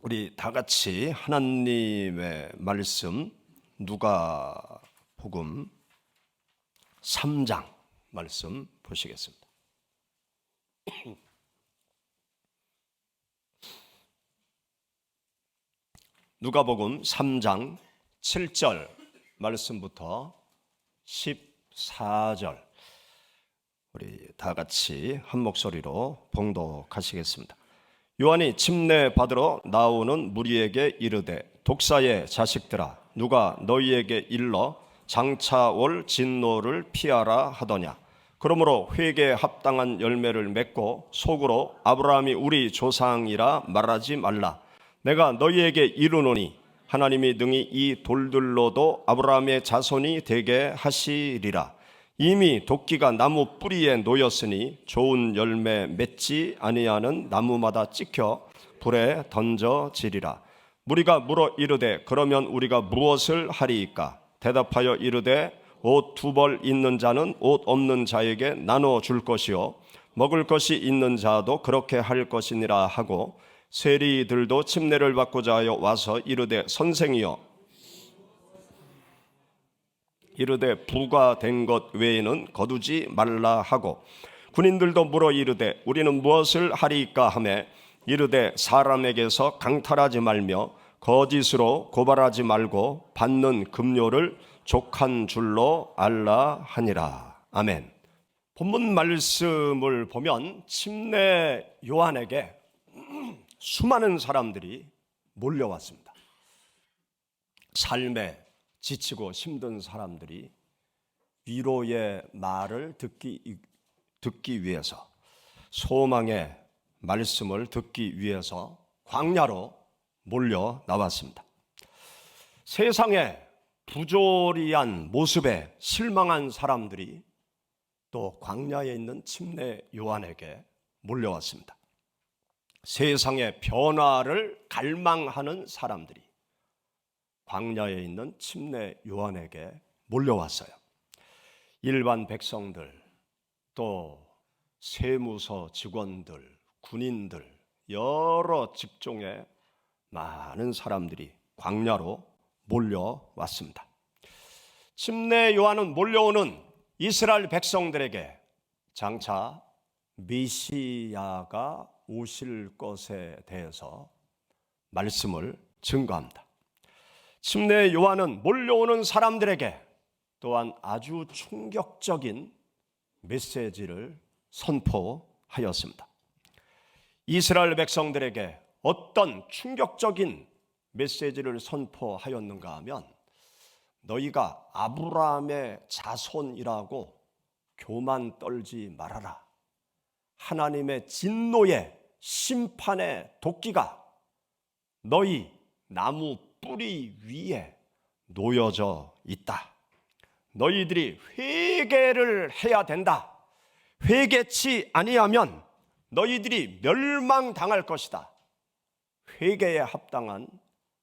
우리 다 같이 하나님의 말씀 누가복음 3장 말씀 보시겠습니다. 누가복음 3장 7절 말씀부터 14절 우리 다 같이 한 목소리로 봉독하시겠습니다. 요한이 침례 받으러 나오는 무리에게 이르되 독사의 자식들아 누가 너희에게 일러 장차 올 진노를 피하라 하더냐. 그러므로 회개에 합당한 열매를 맺고 속으로 아브라함이 우리 조상이라 말하지 말라. 내가 너희에게 이르노니 하나님이 능히 이 돌들로도 아브라함의 자손이 되게 하시리라. 이미 도끼가 나무 뿌리에 놓였으니 좋은 열매 맺지 아니하는 나무마다 찍혀 불에 던져지리라. 무리가 물어 이르되 그러면 우리가 무엇을 하리이까? 대답하여 이르되 옷 두 벌 있는 자는 옷 없는 자에게 나눠 줄 것이요 먹을 것이 있는 자도 그렇게 할 것이니라 하고 세리들도 침례를 받고자 하여 와서 이르되 선생이여 이르되 부과된 것 외에는 거두지 말라 하고 군인들도 물어 이르되 우리는 무엇을 하리이까 하매 이르되 사람에게서 강탈하지 말며 거짓으로 고발하지 말고 받는 급료를 족한 줄로 알라 하니라. 아멘. 본문 말씀을 보면 침례 요한에게 수많은 사람들이 몰려왔습니다. 삶에 지치고 힘든 사람들이 위로의 말을 듣기 위해서, 소망의 말씀을 듣기 위해서 광야로 몰려 나왔습니다. 세상에 부조리한 모습에 실망한 사람들이 또 광야에 있는 침례 요한에게 몰려왔습니다. 세상의 변화를 갈망하는 사람들이 광야에 있는 침례 요한에게 몰려왔어요. 일반 백성들, 또 세무서 직원들, 군인들, 여러 직종의 많은 사람들이 광야로 몰려왔습니다. 침례 요한은 몰려오는 이스라엘 백성들에게 장차 메시아가 오실 것에 대해서 말씀을 증거합니다. 침례 요한은 몰려오는 사람들에게 또한 아주 충격적인 메시지를 선포하였습니다. 이스라엘 백성들에게 어떤 충격적인 메시지를 선포하였는가 하면 너희가 아브라함의 자손이라고 교만 떨지 말아라. 하나님의 진노의 심판의 도끼가 너희 나무 뿌리 위에 놓여져 있다. 너희들이 회개를 해야 된다. 회개치 아니하면 너희들이 멸망당할 것이다. 회개에 합당한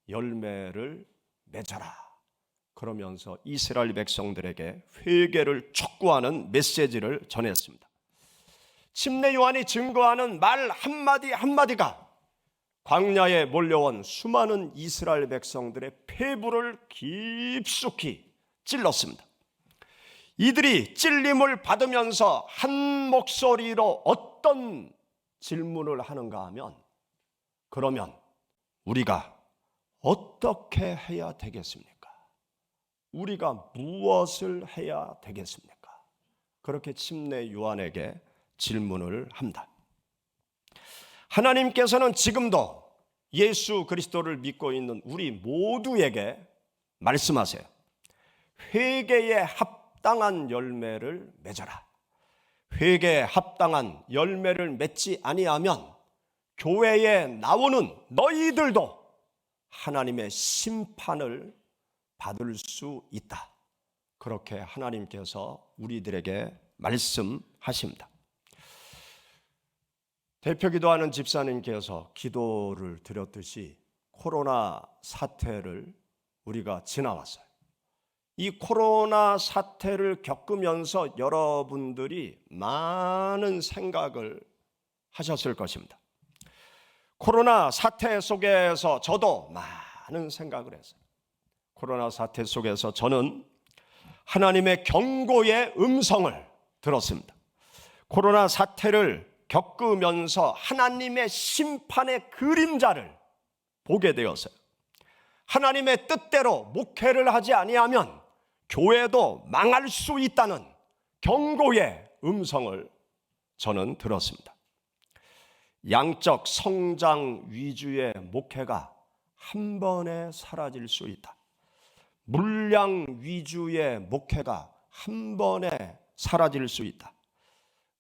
열매를 맺어라. 그러면서 이스라엘 백성들에게 회개를 촉구하는 메시지를 전했습니다. 침례 요한이 증거하는 말 한마디 한마디가 광야에 몰려온 수많은 이스라엘 백성들의 폐부를 깊숙이 찔렀습니다. 이들이 찔림을 받으면서 한 목소리로 어떤 질문을 하는가 하면 그러면 우리가 어떻게 해야 되겠습니까? 우리가 무엇을 해야 되겠습니까? 그렇게 침례 요한에게 질문을 합니다. 하나님께서는 지금도 예수 그리스도를 믿고 있는 우리 모두에게 말씀하세요. 회개에 합당한 열매를 맺어라. 회개에 합당한 열매를 맺지 아니하면 교회에 나오는 너희들도 하나님의 심판을 받을 수 있다. 그렇게 하나님께서 우리들에게 말씀하십니다. 대표기도하는 집사님께서 기도를 드렸듯이 코로나 사태를 우리가 지나왔어요. 이 코로나 사태를 겪으면서 여러분들이 많은 생각을 하셨을 것입니다. 코로나 사태 속에서 저도 많은 생각을 했어요. 코로나 사태 속에서 저는 하나님의 경고의 음성을 들었습니다. 코로나 사태를 겪으면서 하나님의 심판의 그림자를 보게 되었어요. 하나님의 뜻대로 목회를 하지 아니하면 교회도 망할 수 있다는 경고의 음성을 저는 들었습니다. 양적 성장 위주의 목회가 한 번에 사라질 수 있다. 물량 위주의 목회가 한 번에 사라질 수 있다.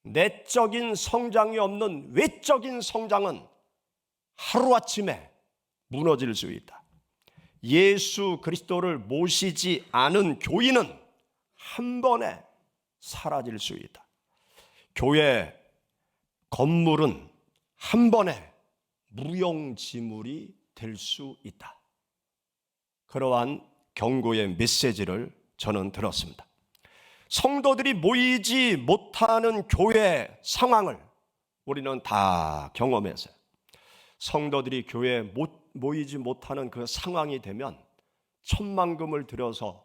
내적인 성장이 없는 외적인 성장은 하루아침에 무너질 수 있다. 예수 그리스도를 모시지 않은 교인은 한 번에 사라질 수 있다. 교회 건물은 한 번에 무용지물이 될 수 있다. 그러한 경고의 메시지를 저는 들었습니다. 성도들이 모이지 못하는 교회 상황을 우리는 다 경험했어요. 성도들이 교회에 모이지 못하는 그 상황이 되면 천만금을 들여서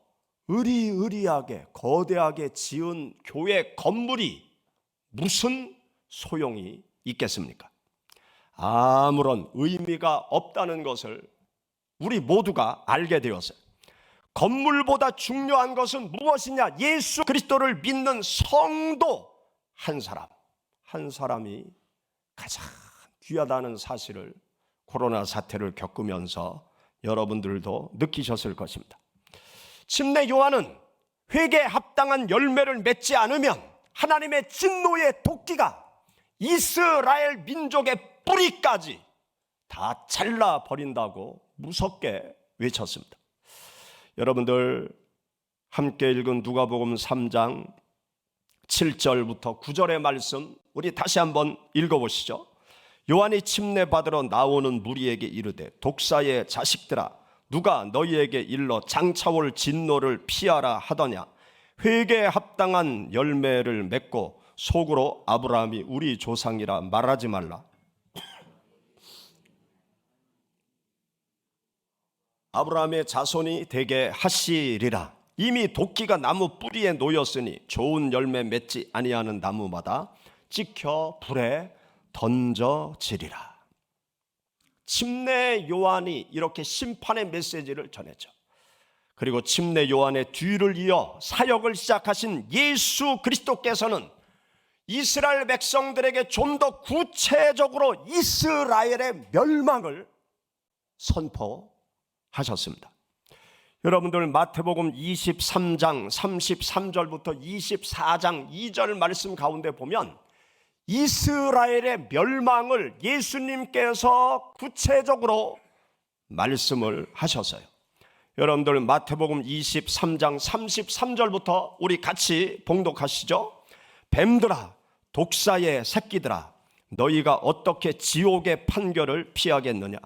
으리으리하게 거대하게 지은 교회 건물이 무슨 소용이 있겠습니까? 아무런 의미가 없다는 것을 우리 모두가 알게 되었어요. 건물보다 중요한 것은 무엇이냐? 예수 그리스도를 믿는 성도 한 사람이 가장 귀하다는 사실을 코로나 사태를 겪으면서 여러분들도 느끼셨을 것입니다. 침례 요한은 회개에 합당한 열매를 맺지 않으면 하나님의 진노의 도끼가 이스라엘 민족의 뿌리까지 다 잘라버린다고 무섭게 외쳤습니다. 여러분들 함께 읽은 누가복음 3장 7절부터 9절의 말씀 우리 다시 한번 읽어보시죠. 요한이 침례 받으러 나오는 무리에게 이르되 독사의 자식들아 누가 너희에게 일러 장차올 진노를 피하라 하더냐. 회개에 합당한 열매를 맺고 속으로 아브라함이 우리 조상이라 말하지 말라. 아브라함의 자손이 되게 하시리라. 이미 도끼가 나무 뿌리에 놓였으니 좋은 열매 맺지 아니하는 나무마다 찍혀 불에 던져지리라. 침례 요한이 이렇게 심판의 메시지를 전했죠. 그리고 침례 요한의 뒤를 이어 사역을 시작하신 예수 그리스도께서는 이스라엘 백성들에게 좀 더 구체적으로 이스라엘의 멸망을 선포하셨습니다. 여러분들 마태복음 23장 33절부터 24장 2절 말씀 가운데 보면 이스라엘의 멸망을 예수님께서 구체적으로 말씀을 하셨어요. 여러분들 마태복음 23장 33절부터 우리 같이 봉독하시죠. 뱀들아 독사의 새끼들아 너희가 어떻게 지옥의 판결을 피하겠느냐.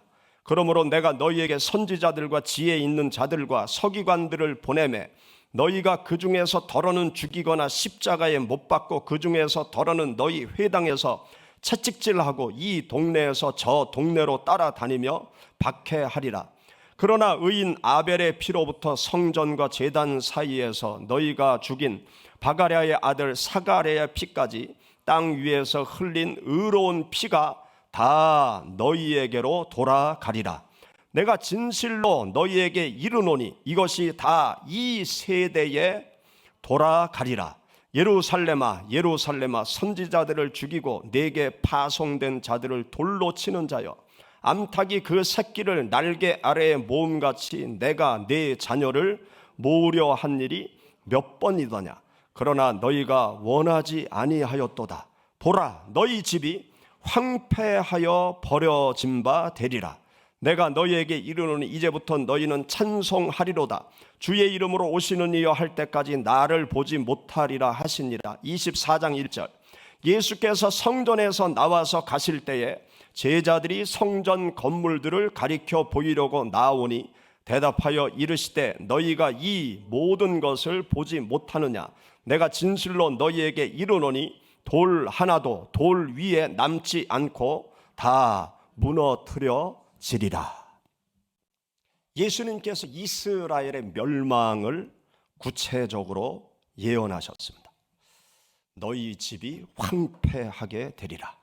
그러므로 내가 너희에게 선지자들과 지혜 있는 자들과 서기관들을 보내매 너희가 그 중에서 더러는 죽이거나 십자가에 못 박고 그 중에서 더러는 너희 회당에서 채찍질하고 이 동네에서 저 동네로 따라다니며 박해하리라. 그러나 의인 아벨의 피로부터 성전과 제단 사이에서 너희가 죽인 바가랴의 아들 사가랴의 피까지 땅 위에서 흘린 의로운 피가 다 너희에게로 돌아가리라. 내가 진실로 너희에게 이르노니 이것이 다 이 세대에 돌아가리라. 예루살렘아 예루살렘아 선지자들을 죽이고 내게 파송된 자들을 돌로 치는 자여 암탉이 그 새끼를 날개 아래에 모음같이 내가 내 자녀를 모으려 한 일이 몇 번이더냐. 그러나 너희가 원하지 아니하였도다. 보라 너희 집이 황폐하여 버려진 바 되리라. 내가 너희에게 이르노니 이제부터 너희는 찬송하리로다. 주의 이름으로 오시는 이여 할 때까지 나를 보지 못하리라 하시니라. 24장 1절. 예수께서 성전에서 나와서 가실 때에 제자들이 성전 건물들을 가리켜 보이려고 나오니 대답하여 이르시되 너희가 이 모든 것을 보지 못하느냐. 내가 진실로 너희에게 이르노니 돌 하나도 돌 위에 남지 않고 다 무너뜨려지리라. 예수님께서 이스라엘의 멸망을 구체적으로 예언하셨습니다. 너희 집이 황폐하게 되리라.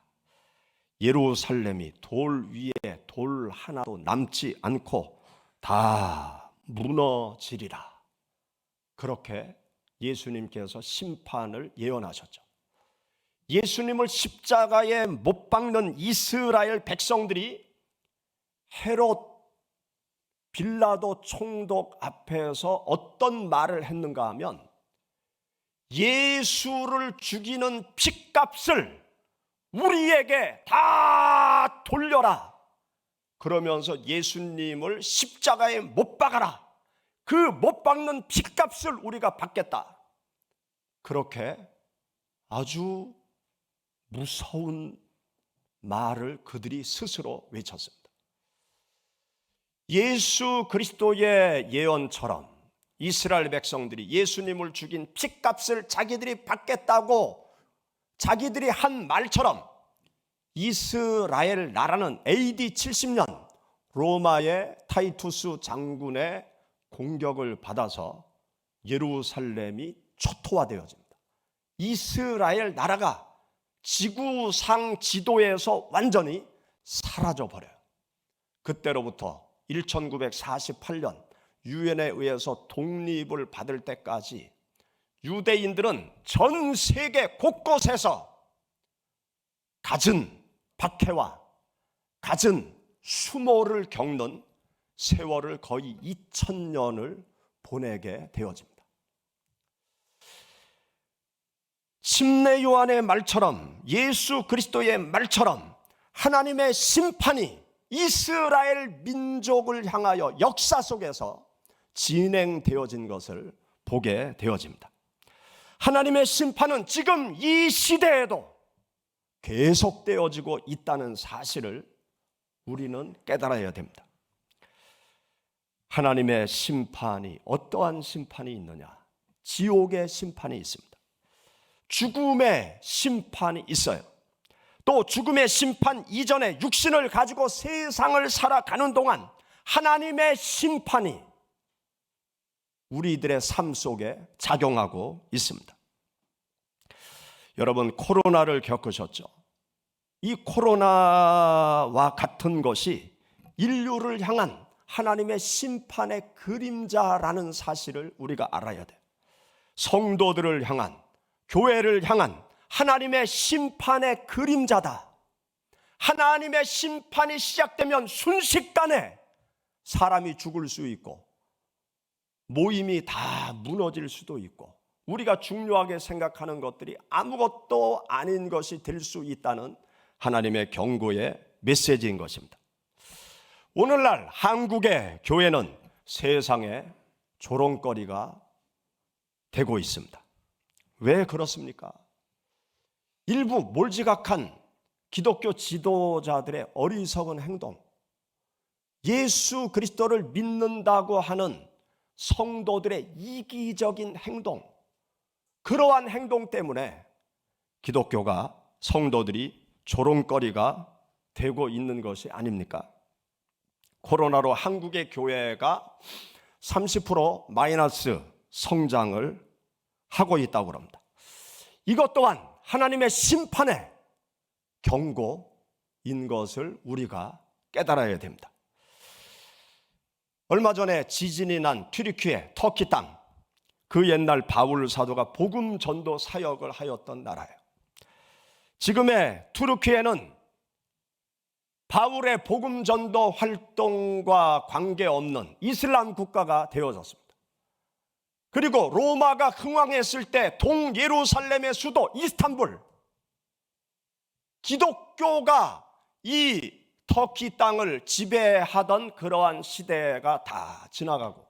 예루살렘이 돌 위에 돌 하나도 남지 않고 다 무너지리라. 그렇게 예수님께서 심판을 예언하셨죠. 예수님을 십자가에 못 박는 이스라엘 백성들이 헤롯 빌라도 총독 앞에서 어떤 말을 했는가 하면 예수를 죽이는 핏값을 우리에게 다 돌려라. 그러면서 예수님을 십자가에 못 박아라. 그 못 박는 핏값을 우리가 받겠다. 그렇게 아주 무서운 말을 그들이 스스로 외쳤습니다. 예수 그리스도의 예언처럼 이스라엘 백성들이 예수님을 죽인 핏값을 자기들이 받겠다고 자기들이 한 말처럼 이스라엘 나라는 AD 70년 로마의 타이투스 장군의 공격을 받아서 예루살렘이 초토화되어집니다. 이스라엘 나라가 지구상 지도에서 완전히 사라져버려요. 그때로부터 1948년 유엔에 의해서 독립을 받을 때까지 유대인들은 전 세계 곳곳에서 갖은 박해와 갖은 수모를 겪는 세월을 거의 2000년을 보내게 되어집니다. 침례 요한의 말처럼 예수 그리스도의 말처럼 하나님의 심판이 이스라엘 민족을 향하여 역사 속에서 진행되어진 것을 보게 되어집니다. 하나님의 심판은 지금 이 시대에도 계속되어지고 있다는 사실을 우리는 깨달아야 됩니다. 하나님의 심판이 어떠한 심판이 있느냐? 지옥의 심판이 있습니다. 죽음의 심판이 있어요. 또 죽음의 심판 이전에 육신을 가지고 세상을 살아가는 동안 하나님의 심판이 우리들의 삶 속에 작용하고 있습니다. 여러분, 코로나를 겪으셨죠? 이 코로나와 같은 것이 인류를 향한 하나님의 심판의 그림자라는 사실을 우리가 알아야 돼요. 성도들을 향한, 교회를 향한 하나님의 심판의 그림자다. 하나님의 심판이 시작되면 순식간에 사람이 죽을 수 있고 모임이 다 무너질 수도 있고 우리가 중요하게 생각하는 것들이 아무것도 아닌 것이 될 수 있다는 하나님의 경고의 메시지인 것입니다. 오늘날 한국의 교회는 세상의 조롱거리가 되고 있습니다. 왜 그렇습니까? 일부 몰지각한 기독교 지도자들의 어리석은 행동, 예수 그리스도를 믿는다고 하는 성도들의 이기적인 행동, 그러한 행동 때문에 기독교가, 성도들이 조롱거리가 되고 있는 것이 아닙니까? 코로나로 한국의 교회가 30% 마이너스 성장을 하고 있다고 합니다. 이것 또한 하나님의 심판의 경고인 것을 우리가 깨달아야 됩니다. 얼마 전에 지진이 난 튀르키예, 터키 땅, 그 옛날 바울 사도가 복음 전도 사역을 하였던 나라예요. 지금의 튀르키예는 바울의 복음 전도 활동과 관계없는 이슬람 국가가 되어졌습니다. 그리고 로마가 흥왕했을 때 동예루살렘의 수도 이스탄불, 기독교가 이 터키 땅을 지배하던 그러한 시대가 다 지나가고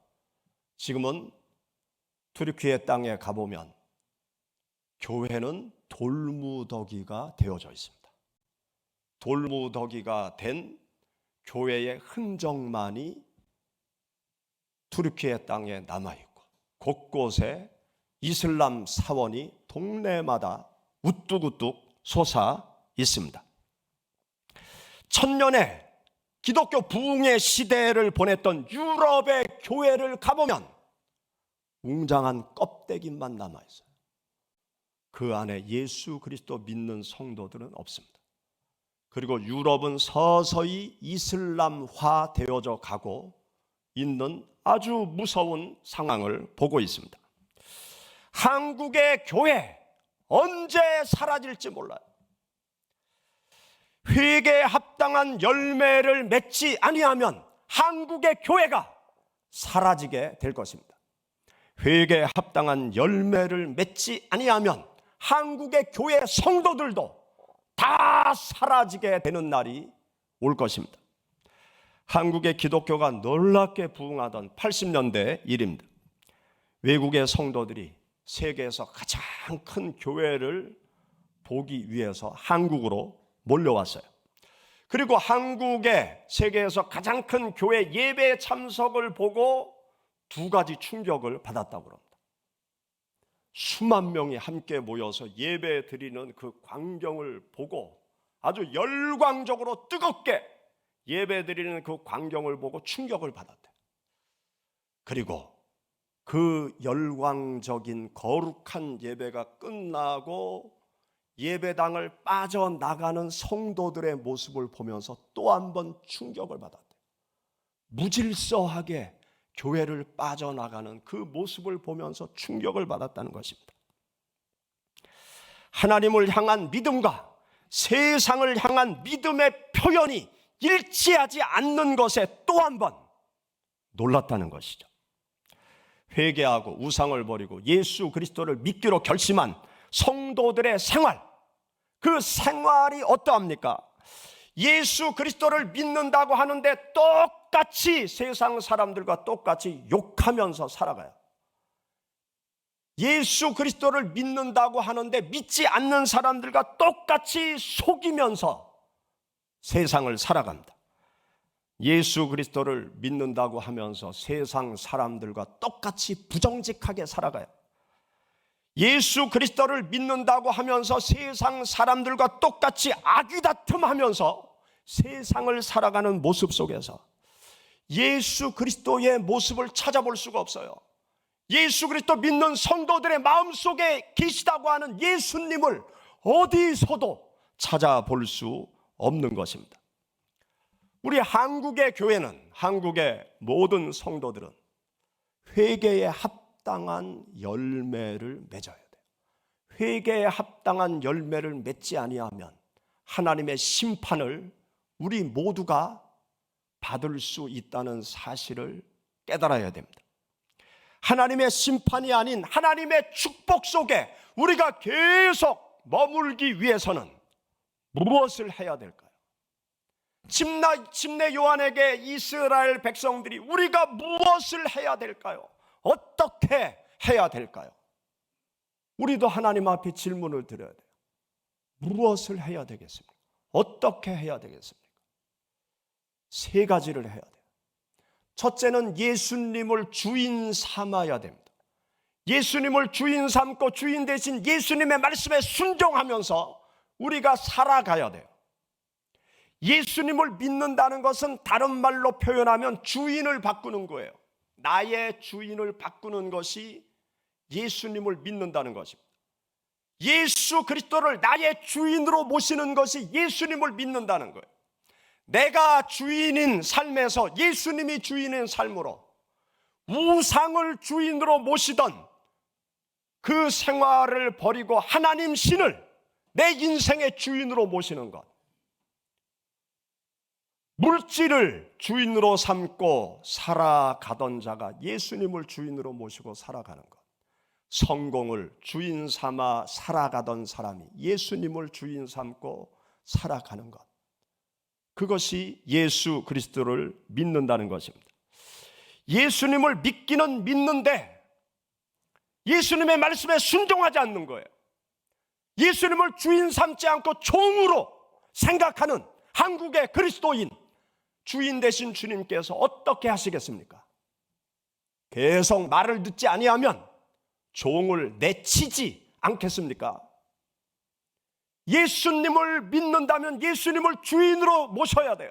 지금은 튀르키예 땅에 가보면 교회는 돌무더기가 되어져 있습니다. 돌무더기가 된 교회의 흔적만이 튀르키예 땅에 남아있고 곳곳에 이슬람 사원이 동네마다 우뚝우뚝 솟아 있습니다. 천년의 기독교 부흥의 시대를 보냈던 유럽의 교회를 가보면 웅장한 껍데기만 남아있어요. 그 안에 예수 그리스도 믿는 성도들은 없습니다. 그리고 유럽은 서서히 이슬람화 되어져 가고 있는 아주 무서운 상황을 보고 있습니다. 한국의 교회 언제 사라질지 몰라요. 회개에 합당한 열매를 맺지 아니하면 한국의 교회가 사라지게 될 것입니다. 회개에 합당한 열매를 맺지 아니하면 한국의 교회 성도들도 다 사라지게 되는 날이 올 것입니다. 한국의 기독교가 놀랍게 부흥하던 80년대 일입니다. 외국의 성도들이 세계에서 가장 큰 교회를 보기 위해서 한국으로 몰려왔어요. 그리고 한국의 세계에서 가장 큰 교회 예배 참석을 보고 두 가지 충격을 받았다고 합니다. 수만 명이 함께 모여서 예배 드리는 그 광경을 보고 아주 열광적으로 뜨겁게 예배 드리는 그 광경을 보고 충격을 받았대요. 그리고 그 열광적인 거룩한 예배가 끝나고 예배당을 빠져나가는 성도들의 모습을 보면서 또 한 번 충격을 받았대요. 무질서하게 교회를 빠져나가는 그 모습을 보면서 충격을 받았다는 것입니다. 하나님을 향한 믿음과 세상을 향한 믿음의 표현이 일치하지 않는 것에 또 한 번 놀랐다는 것이죠. 회개하고 우상을 버리고 예수 그리스도를 믿기로 결심한 성도들의 생활, 그 생활이 어떠합니까? 예수 그리스도를 믿는다고 하는데 똑같이 세상 사람들과 똑같이 욕하면서 살아가요. 예수 그리스도를 믿는다고 하는데 믿지 않는 사람들과 똑같이 속이면서 세상을 살아갑니다. 예수 그리스도를 믿는다고 하면서 세상 사람들과 똑같이 부정직하게 살아가요. 예수 그리스도를 믿는다고 하면서 세상 사람들과 똑같이 아귀다툼하면서 세상을 살아가는 모습 속에서 예수 그리스도의 모습을 찾아볼 수가 없어요. 예수 그리스도 믿는 성도들의 마음속에 계시다고 하는 예수님을 어디서도 찾아볼 수 없는 것입니다. 우리 한국의 교회는, 한국의 모든 성도들은 회개에 합당한 열매를 맺어야 돼요. 회개에 합당한 열매를 맺지 아니하면 하나님의 심판을 우리 모두가 받을 수 있다는 사실을 깨달아야 됩니다. 하나님의 심판이 아닌 하나님의 축복 속에 우리가 계속 머물기 위해서는 무엇을 해야 될까요? 침례 요한에게 이스라엘 백성들이 우리가 무엇을 해야 될까요? 어떻게 해야 될까요? 우리도 하나님 앞에 질문을 드려야 돼요. 무엇을 해야 되겠습니까? 어떻게 해야 되겠습니까? 세 가지를 해야 돼요. 첫째는 예수님을 주인 삼아야 됩니다. 예수님을 주인 삼고 주인 대신 예수님의 말씀에 순종하면서 우리가 살아가야 돼요. 예수님을 믿는다는 것은 다른 말로 표현하면 주인을 바꾸는 거예요. 나의 주인을 바꾸는 것이 예수님을 믿는다는 것입니다. 예수 그리스도를 나의 주인으로 모시는 것이 예수님을 믿는다는 거예요. 내가 주인인 삶에서 예수님이 주인인 삶으로 우상을 주인으로 모시던 그 생활을 버리고 하나님 신을 내 인생의 주인으로 모시는 것, 물질을 주인으로 삼고 살아가던 자가 예수님을 주인으로 모시고 살아가는 것, 성공을 주인 삼아 살아가던 사람이 예수님을 주인 삼고 살아가는 것, 그것이 예수 그리스도를 믿는다는 것입니다. 예수님을 믿기는 믿는데 예수님의 말씀에 순종하지 않는 거예요. 예수님을 주인 삼지 않고 종으로 생각하는 한국의 그리스도인, 주인 되신 주님께서 어떻게 하시겠습니까? 계속 말을 듣지 아니하면 종을 내치지 않겠습니까? 예수님을 믿는다면 예수님을 주인으로 모셔야 돼요.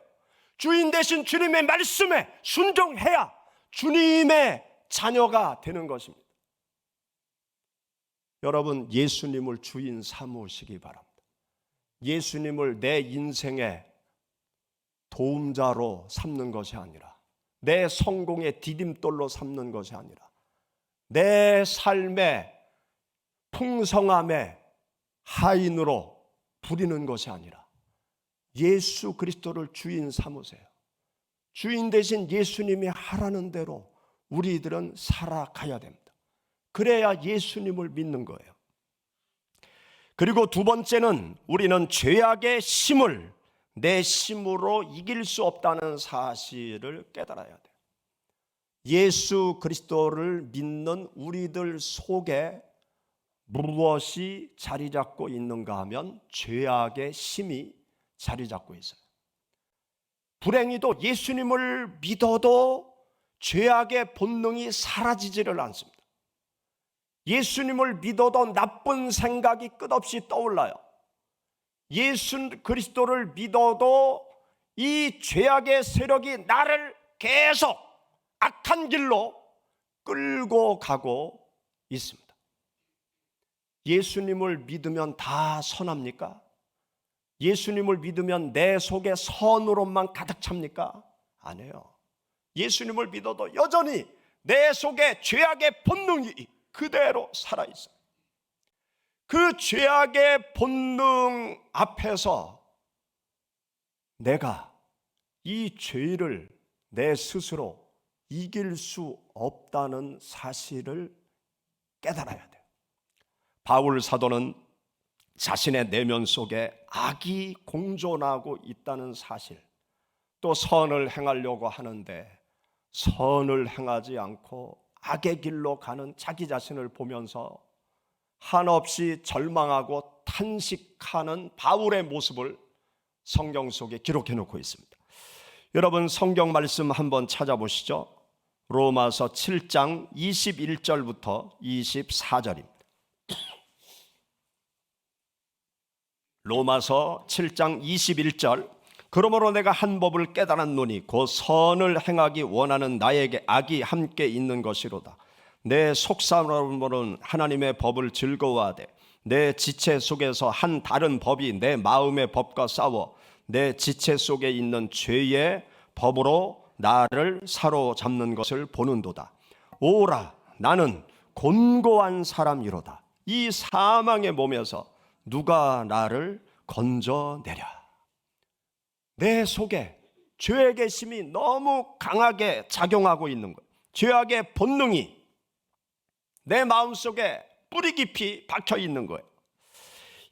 주인 대신 주님의 말씀에 순종해야 주님의 자녀가 되는 것입니다. 여러분, 예수님을 주인 삼으시기 바랍니다. 예수님을 내 인생의 도움자로 삼는 것이 아니라, 내 성공의 디딤돌로 삼는 것이 아니라, 내 삶의 풍성함의 하인으로 부리는 것이 아니라 예수 그리스도를 주인 삼으세요. 주인 대신 예수님이 하라는 대로 우리들은 살아가야 됩니다. 그래야 예수님을 믿는 거예요. 그리고 두 번째는 우리는 죄악의 힘을 내 힘으로 이길 수 없다는 사실을 깨달아야 돼요. 예수 그리스도를 믿는 우리들 속에 무엇이 자리 잡고 있는가 하면 죄악의 힘이 자리 잡고 있어요. 불행히도 예수님을 믿어도 죄악의 본능이 사라지지를 않습니다. 예수님을 믿어도 나쁜 생각이 끝없이 떠올라요. 예수 그리스도를 믿어도 이 죄악의 세력이 나를 계속 악한 길로 끌고 가고 있습니다. 예수님을 믿으면 다 선합니까? 예수님을 믿으면 내 속에 선으로만 가득 찹니까? 아니에요. 예수님을 믿어도 여전히 내 속에 죄악의 본능이 그대로 살아있어요. 그 죄악의 본능 앞에서 내가 이 죄를 내 스스로 이길 수 없다는 사실을 깨달아야 돼요. 바울 사도는 자신의 내면 속에 악이 공존하고 있다는 사실, 또 선을 행하려고 하는데 선을 행하지 않고 악의 길로 가는 자기 자신을 보면서 한없이 절망하고 탄식하는 바울의 모습을 성경 속에 기록해 놓고 있습니다. 여러분, 성경 말씀 한번 찾아보시죠. 로마서 7장 21절부터 24절입니다. 로마서 7장 21절. 그러므로 내가 한 법을 깨달았노니 곧 선을 행하기 원하는 나에게 악이 함께 있는 것이로다. 내 속사람으로는 하나님의 법을 즐거워하되 내 지체 속에서 한 다른 법이 내 마음의 법과 싸워 내 지체 속에 있는 죄의 법으로 나를 사로잡는 것을 보는도다. 오라, 나는 곤고한 사람이로다. 이 사망의 몸에서 누가 나를 건져내랴. 내 속에 죄악의 힘이 너무 강하게 작용하고 있는 거예요. 죄악의 본능이 내 마음속에 뿌리 깊이 박혀 있는 거예요.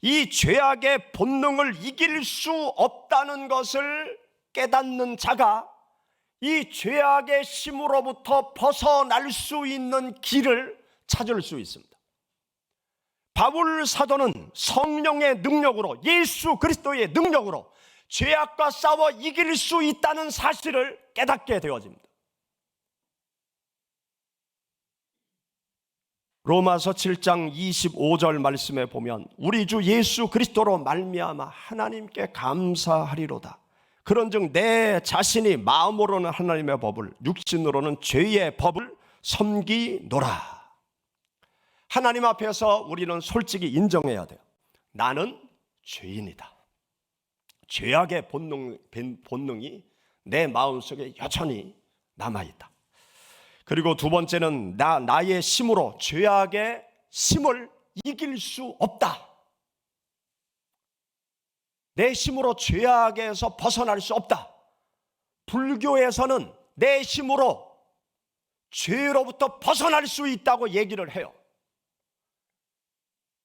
이 죄악의 본능을 이길 수 없다는 것을 깨닫는 자가 이 죄악의 힘으로부터 벗어날 수 있는 길을 찾을 수 있습니다. 바울 사도는 성령의 능력으로, 예수 그리스도의 능력으로 죄악과 싸워 이길 수 있다는 사실을 깨닫게 되어집니다. 로마서 7장 25절 말씀에 보면 우리 주 예수 그리스도로 말미암아 하나님께 감사하리로다. 그런즉 내 자신이 마음으로는 하나님의 법을, 육신으로는 죄의 법을 섬기노라. 하나님 앞에서 우리는 솔직히 인정해야 돼요. 나는 죄인이다. 죄악의 본능이 내 마음속에 여전히 남아있다. 그리고 두 번째는 나의 힘으로 죄악의 힘을 이길 수 없다. 내 힘으로 죄악에서 벗어날 수 없다. 불교에서는 내 힘으로 죄로부터 벗어날 수 있다고 얘기를 해요.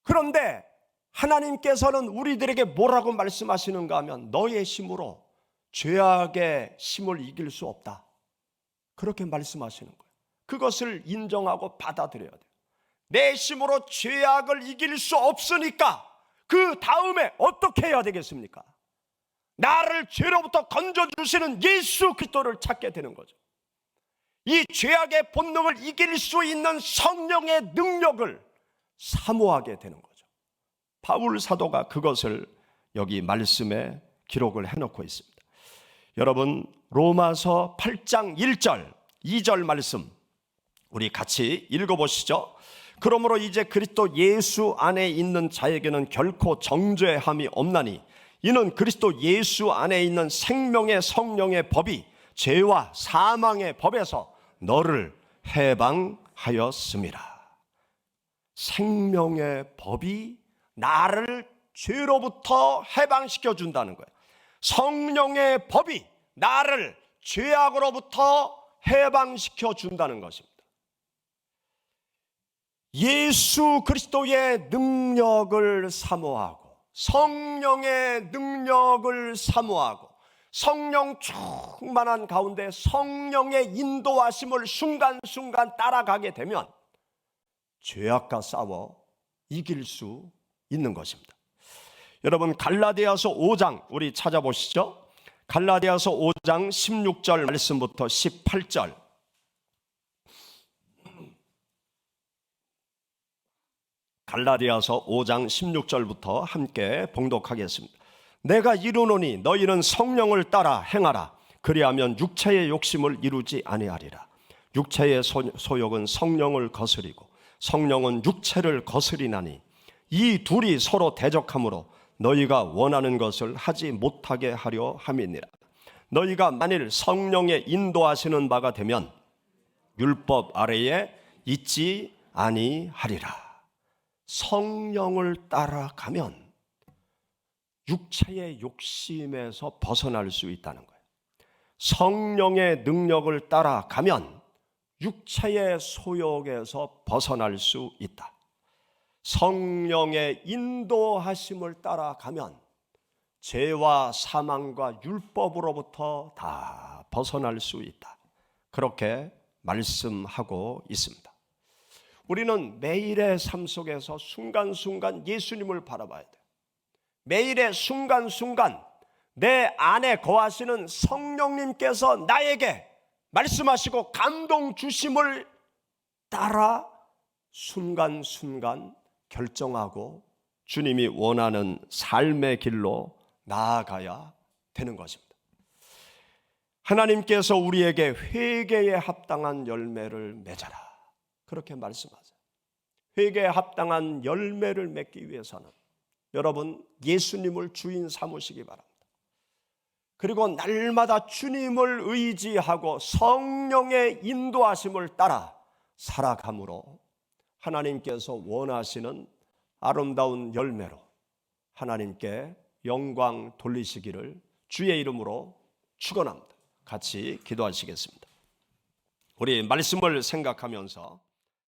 그런데 하나님께서는 우리들에게 뭐라고 말씀하시는가 하면 너의 힘으로 죄악의 힘을 이길 수 없다. 그렇게 말씀하시는 거예요. 그것을 인정하고 받아들여야 돼요. 내 힘으로 죄악을 이길 수 없으니까 그 다음에 어떻게 해야 되겠습니까? 나를 죄로부터 건져주시는 예수 그리스도를 찾게 되는 거죠. 이 죄악의 본능을 이길 수 있는 성령의 능력을 사모하게 되는 거죠. 바울 사도가 그것을 여기 말씀에 기록을 해놓고 있습니다. 여러분, 로마서 8장 1절 2절 말씀 우리 같이 읽어보시죠. 그러므로 이제 그리스도 예수 안에 있는 자에게는 결코 정죄함이 없나니 이는 그리스도 예수 안에 있는 생명의 성령의 법이 죄와 사망의 법에서 너를 해방하였음이라. 생명의 법이 나를 죄로부터 해방시켜 준다는 거예요. 성령의 법이 나를 죄악으로부터 해방시켜 준다는 것입니다. 예수 그리스도의 능력을 사모하고 성령의 능력을 사모하고 성령 충만한 가운데 성령의 인도하심을 순간순간 따라가게 되면 죄악과 싸워 이길 수 있는 것입니다. 여러분, 갈라디아서 5장 우리 찾아보시죠. 갈라디아서 5장 16절 말씀부터 18절. 갈라디아서 5장 16절부터 함께 봉독하겠습니다. 내가 이르노니 너희는 성령을 따라 행하라. 그리하면 육체의 욕심을 이루지 아니하리라. 육체의 소욕은 성령을 거스리고 성령은 육체를 거스리나니 이 둘이 서로 대적하므로 너희가 원하는 것을 하지 못하게 하려 함이니라. 너희가 만일 성령의 인도하시는 바가 되면 율법 아래에 있지 아니하리라. 성령을 따라가면 육체의 욕심에서 벗어날 수 있다는 거예요. 성령의 능력을 따라가면 육체의 소욕에서 벗어날 수 있다. 성령의 인도하심을 따라가면 죄와 사망과 율법으로부터 다 벗어날 수 있다. 그렇게 말씀하고 있습니다. 우리는 매일의 삶 속에서 순간순간 예수님을 바라봐야 돼요. 매일의 순간순간 내 안에 거하시는 성령님께서 나에게 말씀하시고 감동 주심을 따라 순간순간 결정하고 주님이 원하는 삶의 길로 나아가야 되는 것입니다. 하나님께서 우리에게 회개에 합당한 열매를 맺어라, 그렇게 말씀하세요. 회개에 합당한 열매를 맺기 위해서는 여러분 예수님을 주인 삼으시기 바랍니다. 그리고 날마다 주님을 의지하고 성령의 인도하심을 따라 살아감으로 하나님께서 원하시는 아름다운 열매로 하나님께 영광 돌리시기를 주의 이름으로 축원합니다. 같이 기도하시겠습니다. 우리 말씀을 생각하면서